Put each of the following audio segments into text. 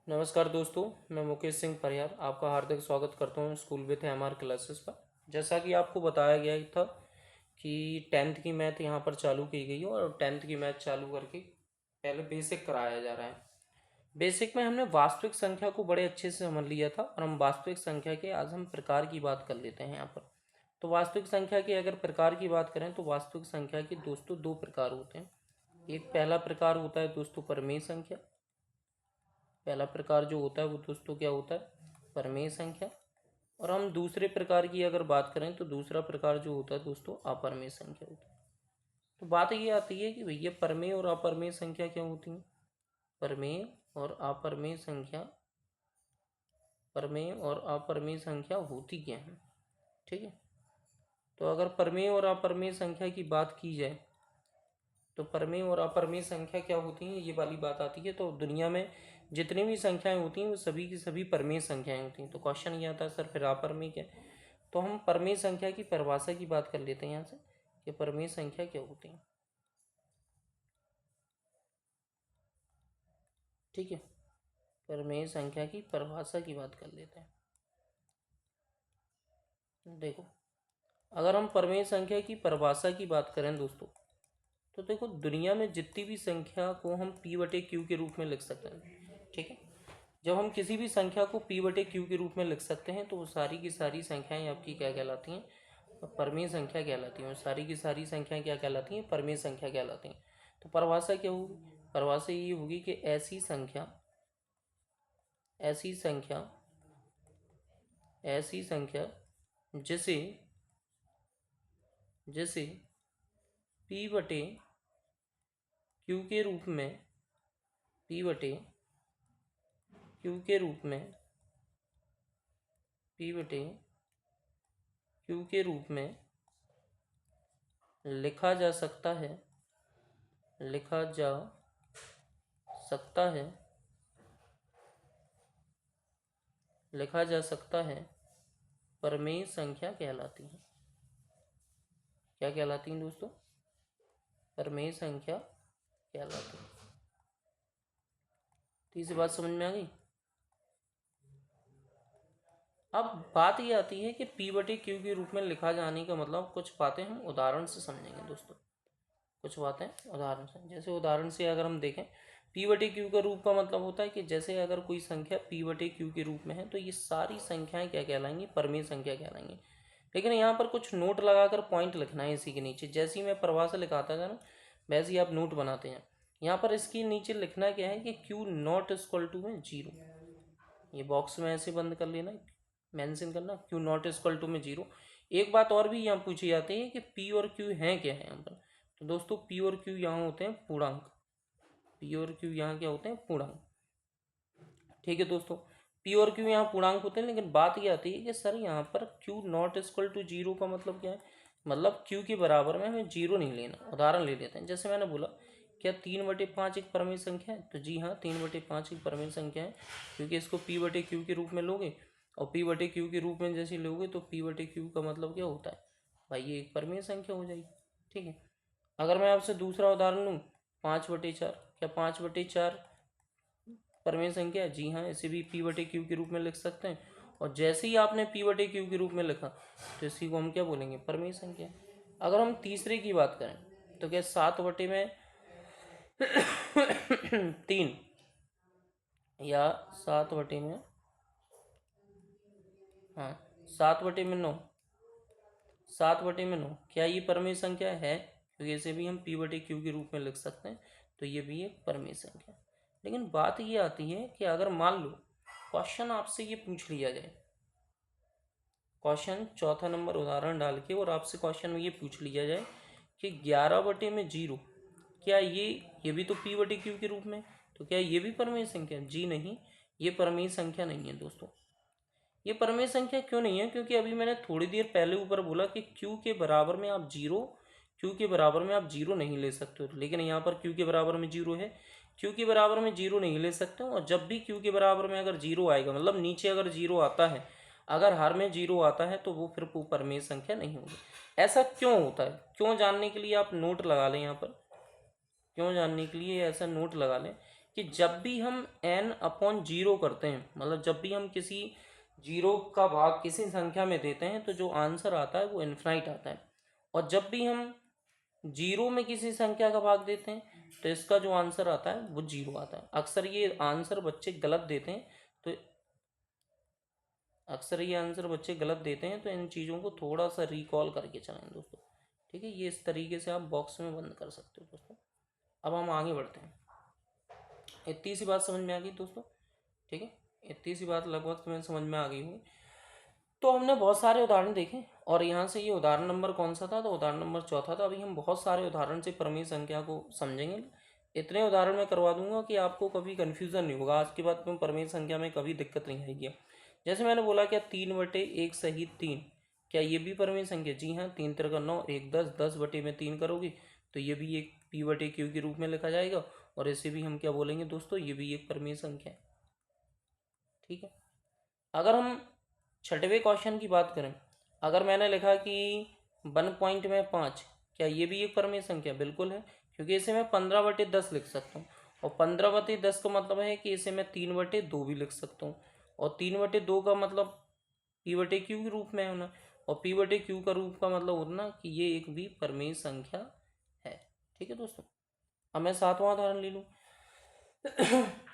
नमस्कार दोस्तों, मैं मुकेश सिंह परियार आपका हार्दिक स्वागत करता हूँ स्कूल विथ एमआर क्लासेस पर। जैसा कि आपको बताया गया ही था कि टेंथ की मैथ यहाँ पर चालू की गई है और टेंथ की मैथ चालू करके पहले बेसिक कराया जा रहा है। बेसिक में हमने वास्तविक संख्या को बड़े अच्छे से समझ लिया था और हम वास्तविक संख्या के आज हम प्रकार की बात कर लेते हैं यहाँ पर। तो वास्तविक संख्या के अगर प्रकार की बात करें तो वास्तविक संख्या के दोस्तों दो प्रकार होते हैं। एक पहला प्रकार होता है दोस्तों परमेय संख्या। पहला प्रकार जो होता है वो दोस्तों क्या होता है, परमेय संख्या। और हम दूसरे प्रकार की अगर बात करें तो दूसरा प्रकार जो होता है दोस्तों अपरमेय संख्या होता है। तो बात ये आती है कि भैया परमेय और अपरमेय संख्या क्या होती है। परमेय और अपरमेय संख्या, परमेय और अपरमेय संख्या होती क्या है, ठीक है। तो अगर परमेय और अपरमेय संख्या की बात की जाए तो परमेय और अपरमेय संख्या क्या होती हैं, ये वाली बात आती है। तो दुनिया में जितनी भी संख्याएं होती हैं वो सभी की सभी परमेय संख्याएं होती हैं। तो क्वेश्चन ये आता है सर फिर अपरमेय क्या। तो हम परमेय संख्या की परिभाषा की बात कर लेते हैं यहाँ से कि परमेय संख्या क्या होती है, ठीक है। परमेय संख्या की परिभाषा की बात कर लेते हैं। देखो, अगर हम परमेय संख्या की परिभाषा की बात करें दोस्तों तो देखो दुनिया में जितनी भी संख्या को हम पी बटे क्यू के रूप में लिख सकते हैं, ठीक है। जब हम किसी भी संख्या को पी बटे क्यू के रूप में लिख सकते हैं तो वो सारी की सारी संख्याएं आपकी क्या कहलाती हैं, परमेय संख्या कहलाती हैं। सारी की सारी संख्याएं क्या कहलाती हैं, परमेय संख्या कहलाती हैं। तो परिभाषा क्या होगी, परिभाषा ये होगी कि ऐसी संख्या जिसे जिसे पी बटे क्यू के रूप में पी बटे क्यू के रूप में पी बटे क्यू के रूप में लिखा जा सकता है परमेय संख्या कहलाती है। क्या कहलाती हैं दोस्तों, परमेय संख्या कहलाती है। तीसरी बात समझ में आ गई। अब बात ये आती है कि पी बटे क्यू के रूप में लिखा जाने का मतलब कुछ बातें हम उदाहरण से समझेंगे दोस्तों। कुछ बातें उदाहरण से, जैसे उदाहरण से अगर हम देखें पी बटे क्यू का रूप का मतलब होता है कि जैसे अगर कोई संख्या पी बटे क्यू के रूप में है तो ये सारी संख्याएं क्या कहलाएंगी, परमेय संख्या कहलाएंगी। लेकिन यहाँ पर कुछ नोट लगाकर पॉइंट लिखना है इसी के नीचे। जैसे ही मैं परिभाषा लिखाता था ना वैसे ही आप नोट बनाते हैं। यहाँ पर इसके नीचे लिखना क्या है कि क्यू नॉट इक्वल टू में जीरो। ये बॉक्स में ऐसे बंद कर लेना, मेंशन करना क्यू नॉट इक्वल टू में जीरो। एक बात और भी यहाँ पूछी जाती है कि पी और क्यू है क्या है यहाँ पर। तो दोस्तों पी और क्यू यहाँ होते हैं पूर्णांक। पी और क्यू यहाँ क्या होते हैं, पूर्णांक, ठीक है दोस्तों। पी और क्यू यहाँ पूर्णांक होते हैं। लेकिन बात ये आती है कि सर यहाँ पर Q not equal to zero का मतलब क्या है, मतलब क्यू के बराबर में हमें जीरो नहीं लेना। उदाहरण ले लेते हैं, जैसे मैंने बोला क्या 3/5 एक परमेय संख्या है। तो जी हाँ, 3/5 एक परमेय संख्या है, क्योंकि इसको पी बटे क्यू के रूप में लोगे और पी बटे क्यू के रूप में जैसे लोगे तो पी बटे क्यू का मतलब क्या होता है भाई, ये एक परमेय संख्या हो जाएगी, ठीक है। अगर मैं आपसे दूसरा उदाहरण लूँ 5/4, क्या 5/4 परमेय संख्या है। जी हाँ, इसे भी पी बटे क्यू के रूप में लिख सकते हैं। और जैसे ही आपने पी बटे क्यू के रूप में लिखा तो इसी को हम क्या बोलेंगे, परमेय संख्या। अगर हम तीसरे की बात करें तो क्या 7/3 या 7/9, हाँ 7/9, 7/9 क्या ये परमेय संख्या है, क्योंकि इसे भी हम पी बटे क्यू के रूप में लिख सकते हैं। तो ये भी एक परमेय संख्या। लेकिन बात ये आती है कि अगर मान लो क्वेश्चन आपसे ये पूछ लिया जाए, क्वेश्चन चौथा नंबर उदाहरण डाल के और आपसे क्वेश्चन में ये पूछ लिया जाए कि 11/0 क्या ये भी तो पी बटे क्यू के रूप में, तो क्या ये भी परमेय संख्या। जी नहीं, ये परमेय संख्या नहीं है दोस्तों। ये परमेय संख्या क्यों नहीं है, क्योंकि अभी मैंने थोड़ी देर पहले ऊपर बोला कि क्यू के बराबर में आप जीरो नहीं ले सकते हो। लेकिन यहाँ पर क्यू के बराबर में जीरो है, क्यू के बराबर में जीरो नहीं ले सकते हो। और जब भी क्यू के बराबर में अगर जीरो आएगा, मतलब नीचे अगर जीरो आता है, अगर हर में जीरो आता है तो वो फिर वो परमेय संख्या नहीं होगी। ऐसा क्यों होता है, क्यों जानने के लिए आप नोट लगा लें यहाँ पर, क्यों जानने के लिए ऐसा नोट लगा लें कि कि जब भी हम n अपॉन जीरो करते हैं, मतलब जब भी हम किसी जीरो का भाग किसी संख्या में देते हैं तो जो आंसर आता है वो इन्फिनाइट आता है, और जब भी हम जीरो में किसी संख्या का भाग देते हैं तो इसका जो आंसर आता है वो जीरो आता है। अक्सर ये आंसर बच्चे गलत देते हैं, तो इन चीज़ों को थोड़ा सा रिकॉल करके चलाएं दोस्तों। ठीक है, ये इस तरीके से आप बॉक्स में बंद कर सकते हो दोस्तों। अब हम आगे बढ़ते हैं। इतनी सी बात समझ में आ गई दोस्तों? ठीक है, इतनी सी बात लगभग तुम्हें समझ में आ गई होगी। तो हमने बहुत सारे उदाहरण देखे, और यहाँ से ये उदाहरण नंबर कौन सा था? तो उदाहरण नंबर चौथा था। अभी हम बहुत सारे उदाहरण से परिमेय संख्या को समझेंगे। इतने उदाहरण मैं करवा दूंगा कि आपको कभी कन्फ्यूज़न नहीं होगा। आज के बाद में परिमेय संख्या में कभी दिक्कत नहीं आएगी। जैसे मैंने बोला, क्या 3/1 सहित 3, क्या ये भी परिमेय संख्या? जी हाँ, 3×3 = 9, 1 10, 10/3 करोगे तो ये भी एक p/q के रूप में लिखा जाएगा, और इसे भी हम क्या बोलेंगे दोस्तों? ये भी एक परिमेय संख्या है। ठीक है, अगर हम छठवें क्वेश्चन की बात करें, अगर मैंने लिखा कि 1.5, क्या ये भी एक परिमेय संख्या? बिल्कुल है, क्योंकि इसे मैं 15/10 लिख सकता हूँ, और 15/10 का मतलब है कि इसे मैं 3/2 भी लिख सकता हूँ, और 3/2 का मतलब p/q के रूप में होना, और p/q का रूप का मतलब होना कि ये एक भी परिमेय संख्या है। ठीक है दोस्तों, अब मैं सातवां उदाहरण ले लूँ।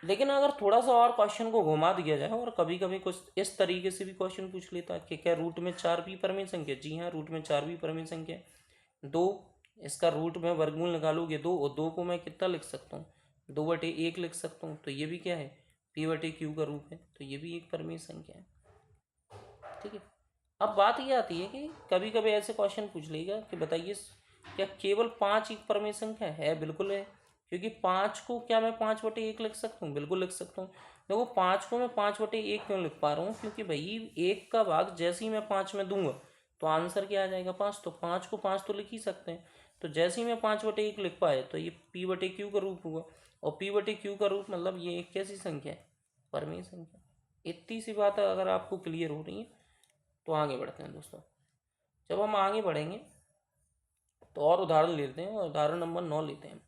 लेकिन अगर थोड़ा सा और क्वेश्चन को घुमा दिया जाए, और कभी कभी कुछ इस तरीके से भी क्वेश्चन पूछ लेता है कि क्या रूट में 4 भी परिमेय संख्या? जी हाँ, रूट में 4 भी परिमेय संख्या है। 2, इसका रूट में वर्गमूल निकालोगे 2, और 2 को मैं कितना लिख सकता हूँ? 2/1 लिख सकता हूँ, तो ये भी क्या है? p/q का रूप है, तो ये भी एक परिमेय संख्या है। ठीक है, अब बात ये आती है कि कभी कभी ऐसे क्वेश्चन पूछ लेगा कि बताइए, क्या केवल 5 एक परिमेय संख्या है? बिल्कुल है, क्योंकि 5 को क्या मैं 5/1 लिख सकता हूँ? बिल्कुल लिख सकता हूँ। देखो, 5 को मैं 5/1 क्यों लिख पा रहा हूँ? क्योंकि भाई एक का भाग जैसे ही मैं 5 में दूंगा तो आंसर क्या आ जाएगा? 5। तो 5 को 5 तो लिख ही सकते हैं, तो जैसे ही मैं 5/1 लिख पाए तो ये p/q का रूप हुआ, और p/q का रूप मतलब ये एक कैसी संख्या है? परिमेय संख्या। इतनी सी बात अगर आपको क्लियर हो रही है तो आगे बढ़ते हैं दोस्तों। जब हम आगे बढ़ेंगे तो और उदाहरण लेते हैं, और उदाहरण नंबर 9 लेते हैं।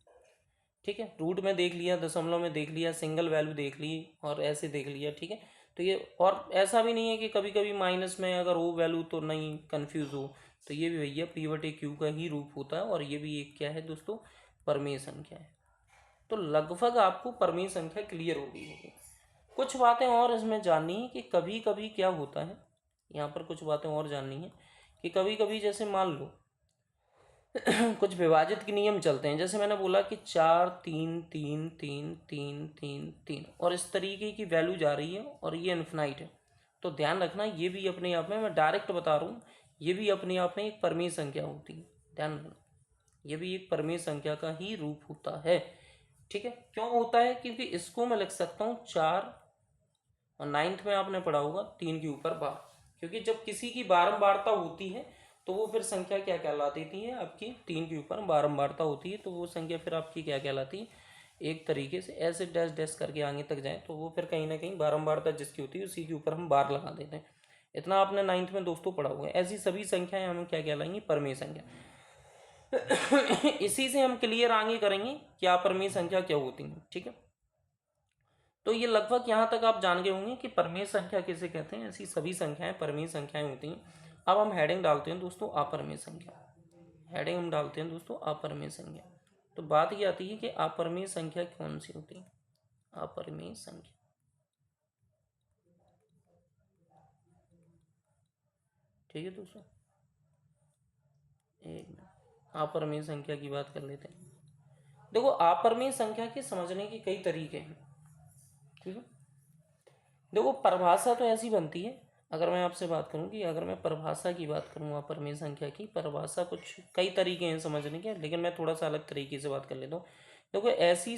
ठीक है, रूट में देख लिया, दशमलव में देख लिया, सिंगल वैल्यू देख ली, और ऐसे देख लिया। ठीक है, तो ये, और ऐसा भी नहीं है कि कभी कभी माइनस में अगर हो वैल्यू तो नहीं कन्फ्यूज़ हो, तो ये भी भैया p/q का ही रूप होता है, और ये भी एक क्या है दोस्तों? परिमेय संख्या है। तो लगभग आपको परिमेय संख्या क्लियर हो गई होगी। कुछ बातें और इसमें जाननी है कि कभी कभी क्या होता है, यहाँ पर कुछ बातें और जाननी है कि कभी कभी जैसे मान लो कुछ विभाजित के नियम चलते हैं। जैसे मैंने बोला कि 4 3 3 3 3 3 3, और इस तरीके की वैल्यू जा रही है, और ये इन्फिनाइट है। तो ध्यान रखना, ये भी अपने आप में, मैं डायरेक्ट बता रहा हूँ, ये भी अपने आप में एक परिमेय संख्या होती है। ध्यान रखना, ये भी एक परिमेय संख्या का ही रूप होता है। ठीक है, क्यों होता है? क्योंकि इसको मैं लिख सकता हूँ 4, और 9th में आपने पढ़ा होगा 3 के ऊपर बार, क्योंकि जब किसी की बारंबारता होती है तो वो फिर संख्या क्या कहलाती है? आपकी 3 के ऊपर बारंबारता होती है, तो वो संख्या फिर आपकी क्या कहलाती है? एक तरीके से ऐसे डैश डैश करके आगे तक जाए तो वो फिर कहीं ना कहीं बारंबारता जिसकी होती है उसी के ऊपर हम बार लगा देते हैं। इतना आपने 9th में दोस्तों पढ़ा होगा। ऐसी सभी संख्याएं हमें क्या कहलाएंगी? परिमेय संख्या। इसी से हम क्लियर आगे करेंगे क्या परिमेय संख्या क्या होती है। ठीक है, तो ये लगभग यहाँ तक आप जान गए होंगे कि परिमेय संख्या किसे कहते हैं। ऐसी सभी संख्याएं परिमेय संख्याएं होती हैं। अब हम हेडिंग डालते हैं दोस्तों, अपरिमेय संख्या। हेडिंग हम डालते हैं दोस्तों, अपरिमेय संख्या। तो बात ये आती है कि अपरिमेय संख्या कौन सी होती है? अपरिमेय संख्या, ठीक है दोस्तों, एक मिनट, अपरिमेय संख्या की बात कर लेते हैं। देखो, अपरिमेय संख्या के समझने के कई तरीके हैं। ठीक है, देखो, परिभाषा तो ऐसी बनती है। अगर मैं आपसे बात करूं कि अगर मैं परिभाषा की बात करूं अपरिमेय संख्या की परिभाषा, कुछ कई तरीके हैं समझने के, लेकिन मैं थोड़ा सा अलग तरीके से बात कर लेता हूँ। देखो, ऐसी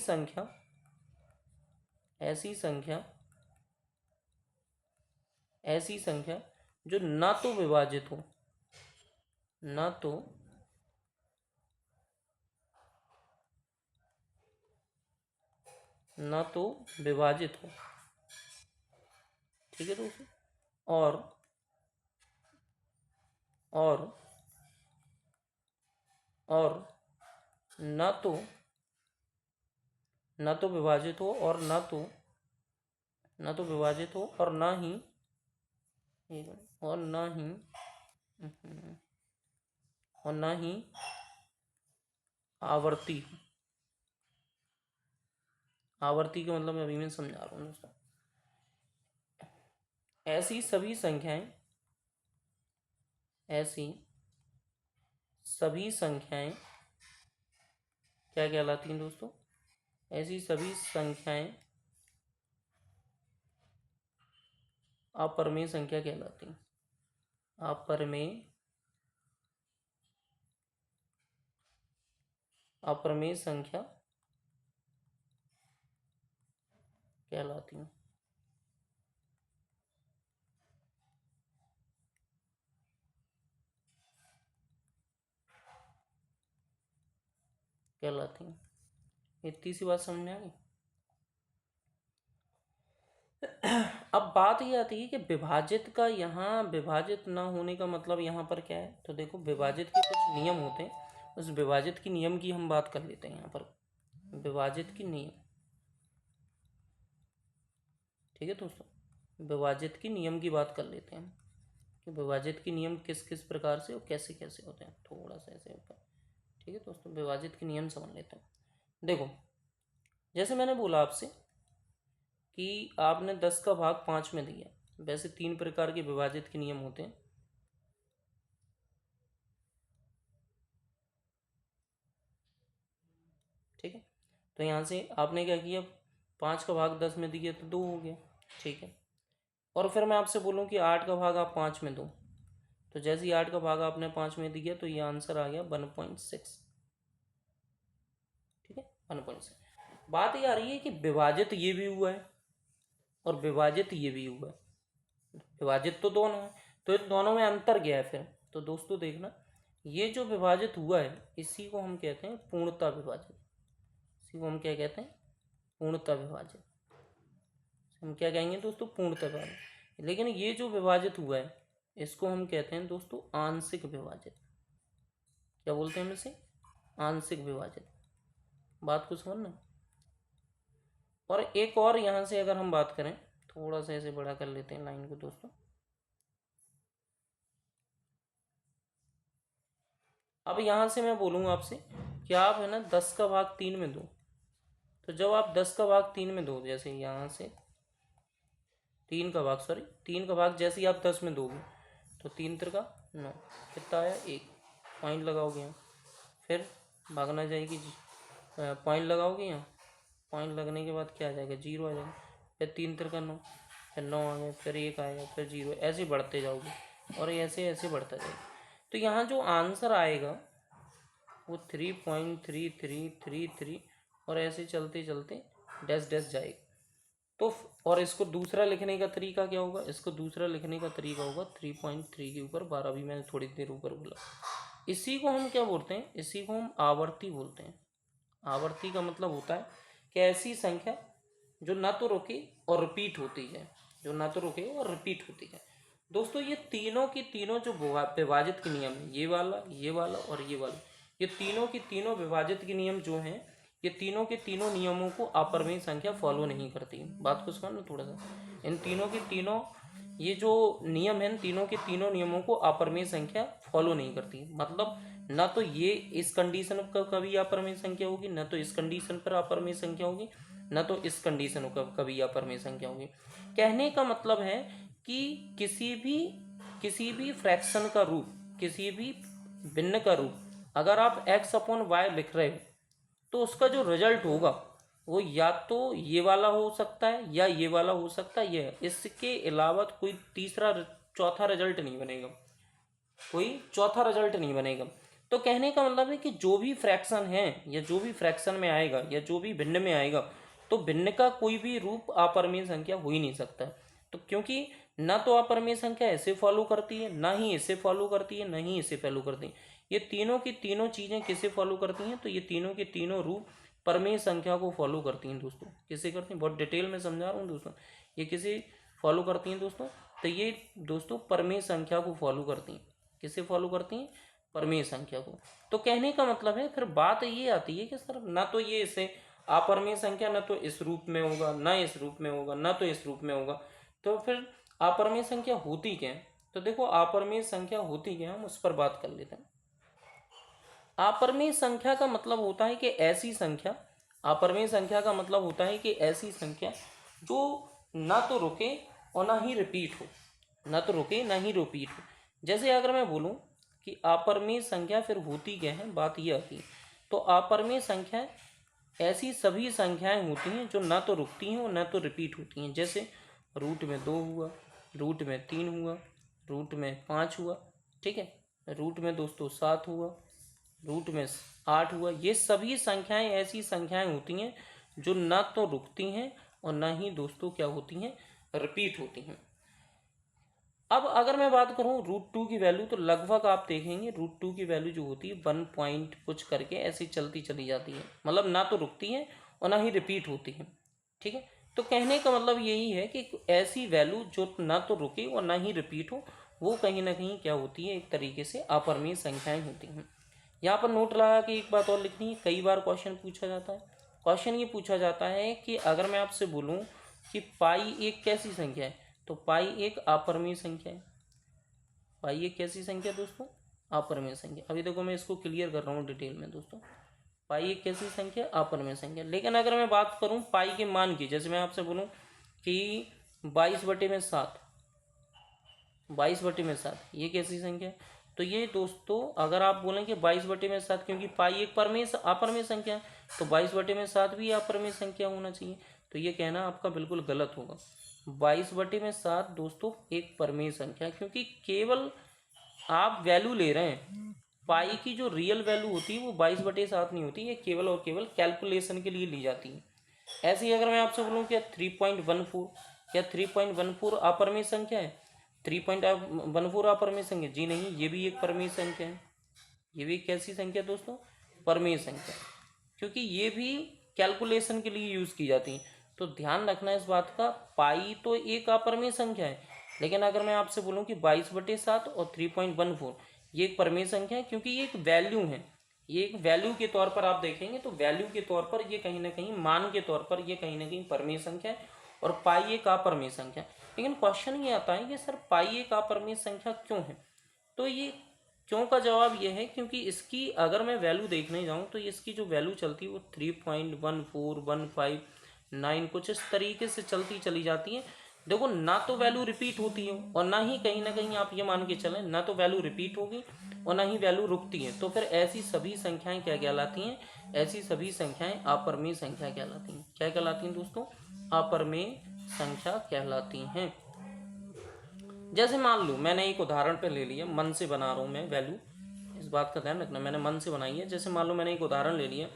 संख्या जो ना तो विभाजित हो, ना तो विभाजित हो। ठीक है दोस्तों, और और और न तो न तो विभाजित हो और न तो विभाजित हो और न ही और न ही और न ही आवर्ती। आवर्ती का मतलब अभी मैं समझा रहा हूँ दोस्तों। ऐसी सभी संख्याएं क्या कहलाती हैं दोस्तों? ऐसी सभी संख्याएं अपरिमेय संख्या कहलाती हैं। अपरिमेय संख्या कहलाती हैं। इतनी सी बात समझ में आ गई। अब बात ये आती है कि विभाजित का यहाँ विभाजित ना होने का मतलब यहाँ पर क्या है। तो देखो, विभाजित के कुछ नियम होते हैं, उस विभाजित की नियम की हम बात कर लेते हैं। यहाँ पर विभाजित की नियम, ठीक है दोस्तों, विभाजित की नियम की बात कर लेते हैं कि विभाजित के नियम किस किस प्रकार से और कैसे कैसे होते हैं। थोड़ा सा ऐसे होता है, ठीक है दोस्तों। विभाजित के नियम समझ लेते हैं। देखो, जैसे मैंने बोला आपसे कि आपने 10 का भाग 5 में दिया। वैसे 3 प्रकार के विभाजित के नियम होते हैं। ठीक है, तो यहाँ से आपने क्या किया, 5 का भाग 10 में दिया तो 2 हो गया। ठीक है, और फिर मैं आपसे बोलूँ कि 8 का भाग आप 5 में दो, तो जैसे ही 8 का भाग आपने 5 में दिया तो ये आंसर आ गया 1.6। ठीक है, 1.6। बात ये आ रही है कि विभाजित ये भी हुआ है और विभाजित ये भी हुआ है। विभाजित तो दोनों है, तो इन दोनों में अंतर क्या है फिर? तो दोस्तों देखना, ये जो विभाजित हुआ है इसी को हम कहते हैं पूर्णता विभाजित। इसी को हम क्या कहते हैं? पूर्णता विभाजित। हम क्या कहेंगे दोस्तों? पूर्णता विभाजित। लेकिन ये जो विभाजित हुआ है इसको हम कहते हैं दोस्तों आंशिक विभाजित। क्या बोलते हैं हम इसे? आंशिक विभाजित। बात को समझना। और एक और यहाँ से अगर हम बात करें, थोड़ा सा ऐसे बड़ा कर लेते हैं लाइन को दोस्तों। अब यहाँ से मैं बोलूँगा आपसे कि आप है ना 10 का भाग 3 में दो। तो जब आप 10 का भाग 3 में दो, जैसे यहाँ से 3 का भाग जैसे ही आप 10 में दोगे तो 3 3 9, कितना आया? 1। पॉइंट लगाओगे यहाँ, फिर भागना जाएगी, पॉइंट लगाओगे यहाँ, पॉइंट लगने के बाद क्या आ जाएगा? 0 आ जाएगा। फिर 3 3 9, फिर 9 आ गया, फिर 1 आएगा, फिर 0, ऐसे बढ़ते जाओगे और ऐसे ऐसे बढ़ता जाएगा। तो यहाँ जो आंसर आएगा वो 3.3333 और ऐसे चलते चलते डैश डैश जाएगा। तो और इसको दूसरा लिखने का तरीका क्या होगा? इसको दूसरा लिखने का तरीका होगा 3.3 के ऊपर 12, भी मैंने थोड़ी देर ऊपर बोला। इसी को हम क्या बोलते हैं? इसी को हम आवर्ती बोलते हैं। आवर्ती का मतलब होता है कि ऐसी संख्या जो ना तो रुके और रिपीट होती है, जो ना तो रुके और रिपीट होती है। दोस्तों ये तीनों की तीनों जो विभाजित के नियम है, ये वाला और ये वाला, ये तीनों की तीनों विभाजित के नियम जो हैं, ये तीनों के तीनों नियमों को अपरिमेय संख्या फॉलो नहीं करती। बात को समझना थोड़ा सा। इन तीनों के तीनों ये जो नियम है, तीनों के तीनों नियमों को अपरिमेय संख्या फॉलो नहीं करती। मतलब ना तो ये इस कंडीशन पर कभी अपरिमेय संख्या होगी, ना तो इस कंडीशन पर अपरिमेय संख्या होगी, ना तो इस कंडीशन पर कभी अपरिमेय संख्या होगी। कहने का मतलब है कि किसी भी फ्रैक्शन का रूप, किसी भी भिन्न का रूप अगर आप x/y लिख रहे हो तो उसका जो रिजल्ट होगा वो या तो ये वाला हो सकता है या ये वाला हो सकता है। ये इसके अलावा कोई तीसरा चौथा रिजल्ट नहीं बनेगा, कोई चौथा रिजल्ट नहीं बनेगा। तो कहने का मतलब है कि जो भी फ्रैक्शन है या जो भी फ्रैक्शन में आएगा या जो भी भिन्न में आएगा, तो भिन्न का कोई भी रूप अपरिमेय संख्या हो ही नहीं सकता। तो क्योंकि ना तो अपरिमेय संख्या ऐसे फॉलो करती है, ना ही इसे फॉलो करती है, ना ही इसे फॉलो करती है। ये तीनों की तीनों चीज़ें किसे फॉलो करती हैं? तो ये तीनों के तीनों रूप परमेय संख्या को फॉलो करती हैं दोस्तों। किसे करती हैं? बहुत डिटेल में समझा रहा हूँ दोस्तों। ये किसे फॉलो करती हैं दोस्तों? तो ये दोस्तों परमेय संख्या को फॉलो करती हैं। किसे फॉलो करती हैं? परमेय संख्या को। तो कहने का मतलब है, फिर बात ये आती है कि सर ना तो ये इसे अपरिमेय संख्या न तो इस रूप में होगा, न इस रूप में होगा, न तो इस रूप में होगा, तो फिर अपरिमेय संख्या होती क्या है? तो देखो अपरिमेय संख्या होती क्या है, हम उस पर बात कर लेते हैं। अपरिमेय संख्या का मतलब होता है कि ऐसी संख्या, अपरिमेय संख्या का मतलब होता है कि ऐसी संख्या जो ना तो रुके और ना ही रिपीट हो, ना तो रुके ना ही रिपीट हो। जैसे अगर मैं बोलूं कि अपरिमेय संख्या फिर होती क्या है, बात यह आती है। तो अपरिमेय संख्या ऐसी सभी संख्याएं होती हैं जो ना तो रुकती हैं और ना तो रिपीट होती हैं। जैसे रूट में 2 हुआ, रूट में 3 हुआ, रूट में 5 हुआ, ठीक है, रूट में दोस्तों 7 हुआ, रूट में 8 हुआ। ये सभी संख्याएं ऐसी संख्याएं होती हैं जो ना तो रुकती हैं और ना ही दोस्तों क्या होती हैं, रिपीट होती हैं। अब अगर मैं बात करूं रूट 2 की वैल्यू, तो लगभग आप देखेंगे रूट 2 की वैल्यू जो होती है 1 पॉइंट कुछ करके ऐसी चलती चली जाती है, मतलब ना तो रुकती है और ना ही रिपीट होती है, ठीक है। तो कहने का मतलब यही है कि ऐसी वैल्यू जो ना तो रुके और ना ही रिपीट हो, वो कहीं ना कहीं क्या होती है, एक तरीके से अपरिमेय संख्याएं होती हैं। यहाँ पर नोट लगा के एक बात और लिखनी है, कई बार क्वेश्चन पूछा जाता है। क्वेश्चन ये पूछा जाता है कि अगर मैं आपसे बोलूँ कि पाई एक कैसी संख्या है, तो पाई एक अपरिमेय संख्या है। पाई एक कैसी संख्या दोस्तों, अपरिमेय संख्या। अभी देखो मैं इसको क्लियर कर रहा हूँ डिटेल में दोस्तों। पाई एक कैसी संख्या, अपरिमेय संख्या। लेकिन अगर मैं बात करूँ पाई के मान की, जैसे मैं आपसे बोलूँ कि 22/7, 22/7 ये कैसी संख्या है? तो ये दोस्तों अगर आप बोलें कि 22/7, क्योंकि पाई एक परमेय अपरिमेय संख्या है, तो 22/7 भी अपरिमेय संख्या होना चाहिए। तो ये कहना आपका बिल्कुल गलत होगा। 22/7 दोस्तों एक परमेय संख्या है, क्योंकि केवल आप वैल्यू ले रहे हैं। पाई की जो रियल वैल्यू होती है वो 22/7 नहीं होती, ये केवल और केवल कैलकुलेशन के लिए ली जाती है। ऐसे ही अगर मैं आपसे बोलूँ क्या 3.14, क्या 3.14 अपरिमेय संख्या है? 3.14 अपरिमेय संख्या? जी नहीं, ये भी एक परमेय संख्या है। ये भी एक कैसी संख्या दोस्तों, परमेय संख्या, क्योंकि ये भी कैलकुलेशन के लिए यूज की जाती है। तो ध्यान रखना इस बात का, पाई तो एक अपरिमेय संख्या है, लेकिन अगर मैं आपसे बोलूँ कि 22/7 और 3.14 ये एक परमेय संख्या है, क्योंकि ये एक वैल्यू है। ये एक वैल्यू के तौर पर आप देखेंगे तो वैल्यू के तौर पर ये कहीं ना कहीं, मान के तौर पर ये कहीं ना कहीं परमेय संख्या है, और पाई एक अपरिमेय संख्या। लेकिन क्वेश्चन ये आता है कि सर पाई एक अपरिमेय संख्या क्यों है? तो ये क्यों का जवाब ये है, क्योंकि इसकी अगर मैं वैल्यू देखने जाऊं तो इसकी जो वैल्यू चलती है वो 3.1415 कुछ इस तरीके से चलती चली जाती है। देखो ना तो वैल्यू रिपीट होती है और ना ही कहीं ना कहीं आप ये मान के चलें, ना तो वैल्यू रिपीट होगी और ना ही वैल्यू रुकती है। तो फिर ऐसी सभी संख्याएं क्या कहलाती हैं? ऐसी सभी संख्याएं अपरिमेय संख्या कहलाती हैं। क्या कहलाती हैं दोस्तों? अपरिमेय संख्या कहलाती हैं। जैसे मान लो मैंने एक उदाहरण पे ले लिया, मन से बना रहा हूँ मैं वैल्यू, इस बात का ध्यान रखना, मैंने मन से बनाई है। जैसे मान लो मैंने एक उदाहरण ले लिया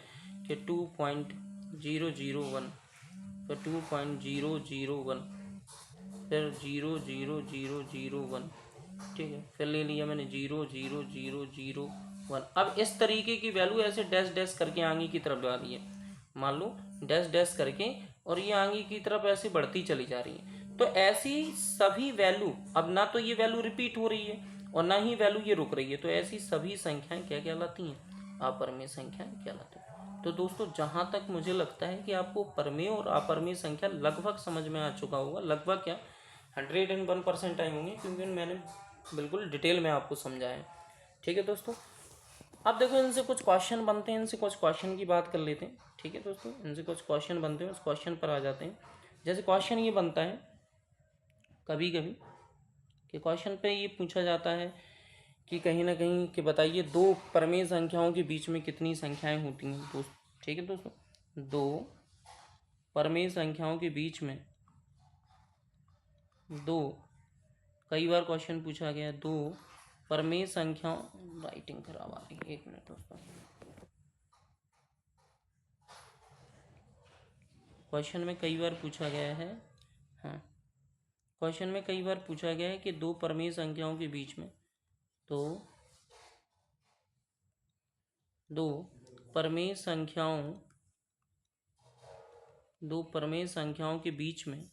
कि 2.001, फिर 2.001, फिर 00001, ठीक है, फिर ले लिया मैंने 00001। अब इस तरीके की वैल्यू ऐसे डैश डैश करके आगे की तरफ जा रही है, मान लो डैश डैश करके, और ये आगे की तरफ ऐसे बढ़ती चली जा रही है। तो ऐसी सभी वैल्यू, अब ना तो ये वैल्यू रिपीट हो रही है और ना ही वैल्यू ये रुक रही है, तो ऐसी सभी संख्याएं क्या कहलाती हैं? अपरिमेय संख्याएं कहलाती हैं। तो दोस्तों जहां तक मुझे लगता है कि आपको परमेय और अपरिमेय संख्या लगभग समझ में आ चुका होगा, लगभग क्या 101% आई होंगी, क्योंकि मैंने बिल्कुल डिटेल में आपको समझाया है। ठीक है दोस्तों, अब देखो इनसे कुछ क्वेश्चन बनते हैं, इनसे कुछ क्वेश्चन की बात कर लेते हैं। ठीक है दोस्तों, इनसे कुछ क्वेश्चन बनते हैं, उस क्वेश्चन पर आ जाते हैं। जैसे क्वेश्चन ये बनता है कभी कभी कि क्वेश्चन पे ये पूछा जाता है कि कहीं ना कहीं कि बताइए दो परमेय संख्याओं के बीच में कितनी संख्याएं होती हैं दोस्त। ठीक है दोस्तों, दो परमेय संख्याओं के बीच में दो, कई बार क्वेश्चन पूछा गया है, दो परमेय संख्याओं, राइटिंग खराब आ रही है, एक मिनट दोस्तों। क्वेश्चन में कई बार पूछा गया है, हाँ, क्वेश्चन में कई बार पूछा गया है कि दो परमेय संख्याओं के बीच में, तो दो परमेय संख्याओं दो परमेय संख्याओं के बीच में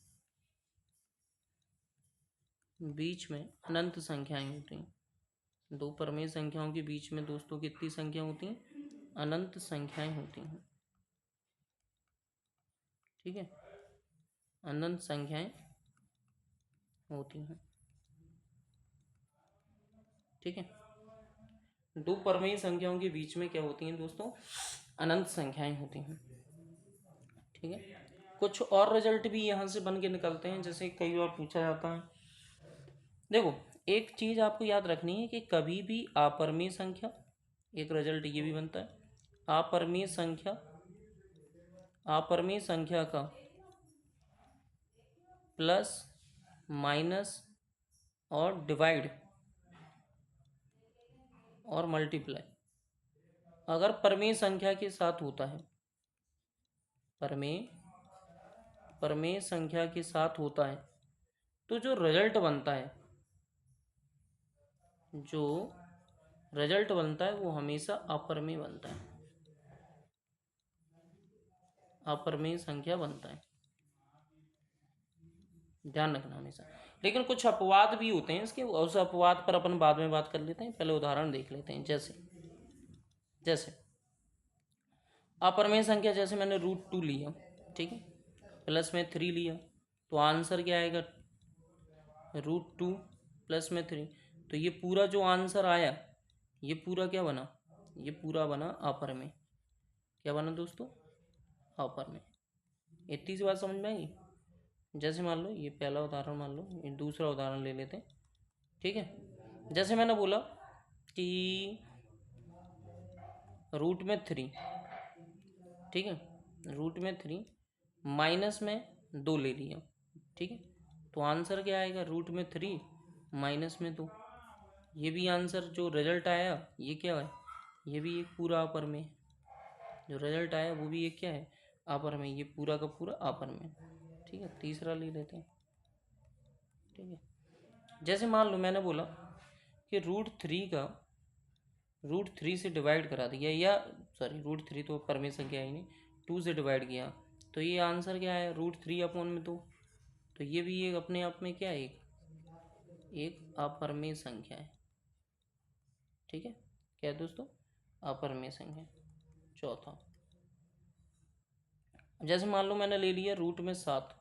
अनंत संख्याएं होती हैं। दो परमेय संख्याओं के बीच में दोस्तों कितनी संख्या होती हैं? अनंत संख्याएं होती हैं। ठीक है, अनंत संख्याएं होती हैं। ठीक है, दो परमेय संख्याओं के बीच में क्या होती हैं दोस्तों, अनंत संख्याएं होती हैं। ठीक है, कुछ और रिजल्ट भी यहाँ से बन के निकलते हैं, जैसे कई बार पूछा जाता है। देखो, एक चीज आपको याद रखनी है कि कभी भी अपरमेय संख्या, एक रिजल्ट ये भी बनता है, अपरमेय संख्या का प्लस माइनस और डिवाइड और मल्टीप्लाई अगर परमेय संख्या के साथ होता है, परमेय संख्या के साथ होता है, तो जो रिजल्ट बनता है वो हमेशा अपरमेय बनता है, अपरमेय संख्या बनता है, ध्यान रखना हमेशा। लेकिन कुछ अपवाद भी होते हैं इसके, उस अपवाद पर अपन बाद में बात कर लेते हैं, पहले उदाहरण देख लेते हैं। जैसे अपरमेय संख्या, जैसे मैंने √2 लिया, ठीक है, प्लस में 3 लिया, तो आंसर क्या आएगा, √2 प्लस में 3। तो ये पूरा जो आंसर आया, ये पूरा क्या बना, ये पूरा बना अपरमेय। क्या बना दोस्तों, अपरमेय। इतनी सी बात समझ में आएगी। जैसे मान लो ये पहला उदाहरण, मान लो ये दूसरा उदाहरण ले लेते हैं। ठीक है, जैसे मैंने बोला कि रूट में 3, ठीक है, रूट में 3 माइनस में 2 ले लिया, ठीक है, तो आंसर क्या आएगा, √3 माइनस में 2। ये भी आंसर जो रिजल्ट आया ये क्या है, ये भी एक पूरा अपरमेय, जो रिजल्ट आया वो भी एक क्या है, अपरमेय, ये पूरा का पूरा अपरमेय। ठीक है, तीसरा ले लेते हैं। ठीक है, जैसे मान लो मैंने बोला कि √3 से डिवाइड करा दिया, या सॉरी √3 तो परमेय संख्या ही नहीं, 2 से डिवाइड किया, तो ये आंसर क्या है, √3/2। तो ये भी एक अपने आप में क्या है, एक अपरमेय संख्या है। ठीक है, क्या है दोस्तों, अपरमेय संख्या। चौथा, जैसे मान लो मैंने ले लिया √7,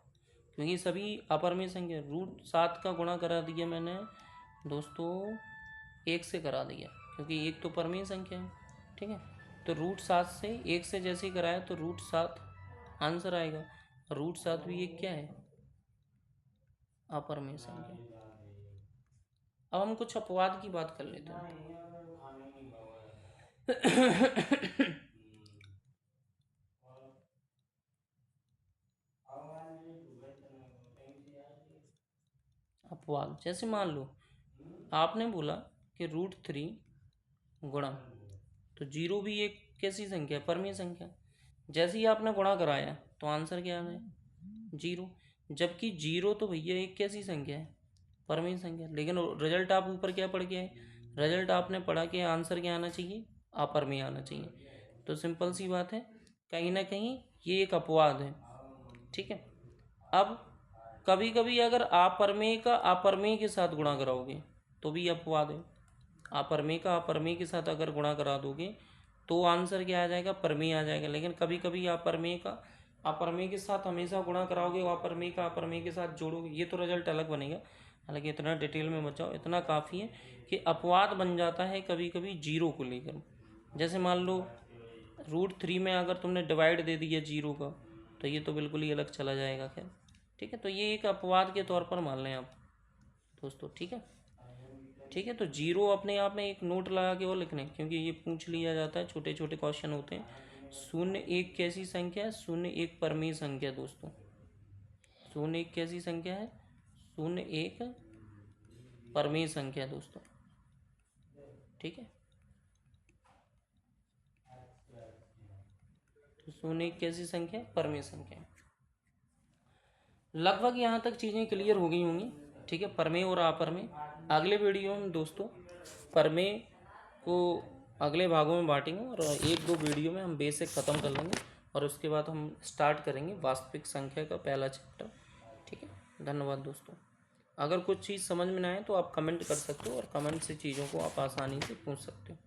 क्योंकि सभी अपरमेय संख्या, √7 का गुणा करा दिया मैंने दोस्तों 1 से करा दिया, क्योंकि 1 तो परमेय संख्या है। ठीक है, तो √7 से 1 से जैसे ही कराया तो √7 आंसर आएगा। √7 भी एक क्या है, अपरमेय संख्या। अब हम कुछ अपवाद की बात कर लेते हैं। अपवाद, जैसे मान लो आपने बोला कि √3 गुणा, तो 0 भी एक कैसी संख्या है, परमेय संख्या। जैसे ही आपने गुणा कराया तो आंसर क्या है, 0। जबकि 0 तो भैया एक कैसी संख्या है, परमेय संख्या। लेकिन रिजल्ट आप ऊपर क्या पढ़ के आए, रिजल्ट आपने पढ़ा कि आंसर क्या आना चाहिए, अपरमेय आना चाहिए। तो सिंपल सी बात है, कहीं ना कहीं ये एक अपवाद है। ठीक है, अब कभी कभी अगर अपरमेय का अपरमेय के साथ गुणा कराओगे तो भी अपवाद है। अपरमेय का अपरमेय के साथ अगर गुणा करा दोगे तो आंसर क्या आ जाएगा, परमेय आ जाएगा। लेकिन कभी कभी अपरमेय का अपरमेय के साथ हमेशा गुणा कराओगे, अपरमेय का अपरमेय के साथ जोड़ोगे, ये तो रिजल्ट अलग बनेगा। हालांकि इतना डिटेल में मत जाओ, इतना काफ़ी है कि अपवाद बन जाता है कभी कभी 0 को लेकर। जैसे मान लो √3 में अगर तुमने डिवाइड दे दिया 0 का, तो ये तो बिल्कुल ही अलग चला जाएगा। खैर ठीक है, तो ये एक अपवाद के तौर पर मान लें आप दोस्तों। ठीक है, ठीक है, तो 0 अपने आप में एक नोट लगा के और लिखने, क्योंकि ये पूछ लिया जाता है, छोटे छोटे क्वेश्चन होते हैं। 0 एक कैसी संख्या है, 0 एक परमेय संख्या दोस्तों। 0 एक कैसी संख्या है, 0 एक परमेय संख्या दोस्तों। ठीक है, तो 0 एक कैसी संख्या, परमेय संख्या। लगभग यहाँ तक चीज़ें क्लियर हो गई होंगी। ठीक है, परमेय और अपरमेय। अगले वीडियो में दोस्तों परमेय को अगले भागों में बांटेंगे, और 1-2 वीडियो में हम बेसिक ख़त्म कर लेंगे, और उसके बाद हम स्टार्ट करेंगे वास्तविक संख्या का पहला चैप्टर। ठीक है, धन्यवाद दोस्तों। अगर कुछ चीज़ समझ में ना आए तो आप कमेंट कर सकते हो, और कमेंट से चीज़ों को आप आसानी से पूछ सकते हो।